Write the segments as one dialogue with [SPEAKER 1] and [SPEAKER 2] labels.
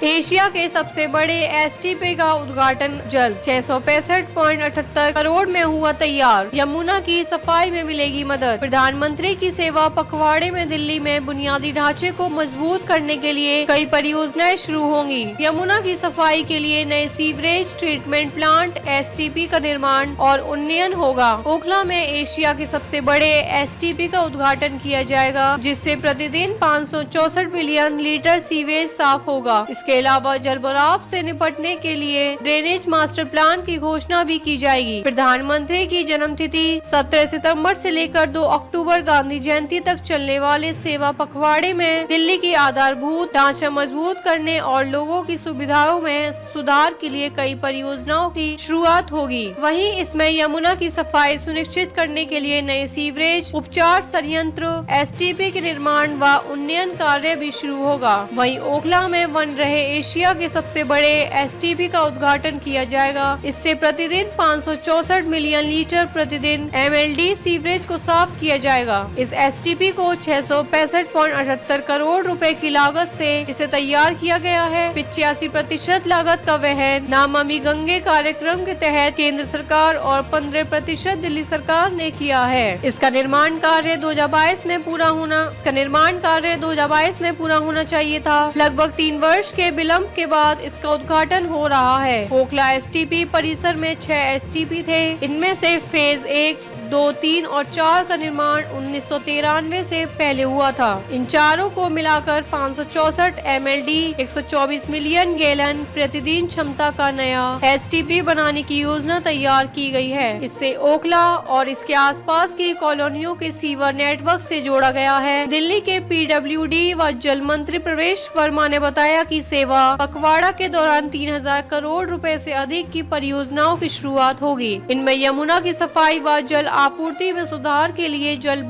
[SPEAKER 1] Asia के सबसे बड़े एसटीपी का उद्घाटन जल्द। 665.78 करोड़ में हुआ तैयार। यमुना की सफाई में मिलेगी मदद। प्रधानमंत्री की सेवा पखवाड़े में दिल्ली में बुनियादी ढांचे को मजबूत करने के लिए कई परियोजनाएं शुरू होंगी। यमुना की सफाई के लिए नए सीवरेज ट्रीटमेंट प्लांट एसटीपी का निर्माण और उन्नयन होगा। ओखला में एशिया के सबसे बड़े एसटीपी का उद्घाटन किया जाएगा, जिससे प्रतिदिन 564 बिलियन लीटर सीवेज साफ होगा। इसके अलावा जल भराव से निपटने के लिए ड्रेनेज मास्टर प्लान की घोषणा भी की जाएगी। प्रधानमंत्री की जन्मतिथि 17 सितंबर से लेकर 2 अक्टूबर गांधी जयंती तक चलने वाले सेवा पखवाड़े में दिल्ली की आधारभूत ढांचा मजबूत करने और लोगों की सुविधाओं में सुधार के लिए कई परियोजनाओं की शुरुआत होगी। वहीं इसमें यमुना की सफाई सुनिश्चित करने के लिए नए सीवरेज उपचार संयंत्र एसटीपी के निर्माण व उन्नयन कार्य भी शुरू होगा। वहीं ओखला में बन रहे एशिया के सबसे बड़े एसटीपी का उद्घाटन किया जाएगा। इससे प्रतिदिन 564 मिलियन लीटर प्रतिदिन एमएलडी सीवरेज को साफ किया जाएगा। इस एसटीपी को 665.78 करोड़ रुपए की लागत से इसे तैयार किया गया है। 85% लागत का वहन नमामि गंगे कार्यक्रम के तहत केंद्र सरकार और 15% दिल्ली सरकार ने किया है। इसका निर्माण कार्य 2022 में पूरा होना चाहिए था। लगभग 3 वर्ष के विलंब के बाद इसका उद्घाटन हो रहा है। ओखला एसटीपी परिसर में 6 एसटीपी थे। इनमें से फेज 1, 2, 3 और 4 का निर्माण 1993 से पहले हुआ था। इन चारों को मिलाकर 564 एमएलडी 124 मिलियन गैलन प्रतिदिन क्षमता का नया एसटीपी बनाने की योजना तैयार की गई है। इससे ओखला और इसके आसपास की कॉलोनियों के सीवर नेटवर्क से जोड़ा गया है। दिल्ली के पीडब्ल्यूडी व जल मंत्री प्रवेश वर्मा ने बताया कि सेवा पखवाड़ा के दौरान 3000 करोड़ रुपए से अधिक की परियोजनाओं की शुरुआत होगी। इनमें यमुना की सफाई व जल आपूर्ति में सुधार के लिए जल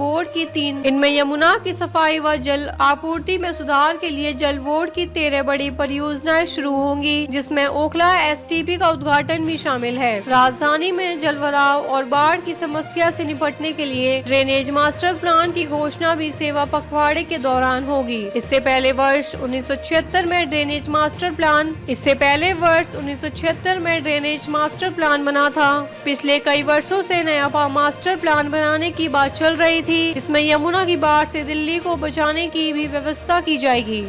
[SPEAKER 1] बोर्ड की 13 बड़ी परियोजनाएं शुरू होंगी, जिसमें ओखला एसटीपी का उद्घाटन भी शामिल है। राजधानी में जल भराव और बाढ़ की समस्या से निपटने के लिए ड्रेनेज मास्टर प्लान की घोषणा भी सेवा पखवाड़े के दौरान होगी। इससे पहले वर्ष 1976 में ड्रेनेज मास्टर प्लान बना था। पिछले कई वर्षों से नया मास्टर प्लान बनाने की बात चल रही थी। इसमें यमुना की बाढ़ से दिल्ली को बचाने की भी व्यवस्था की जाएगी।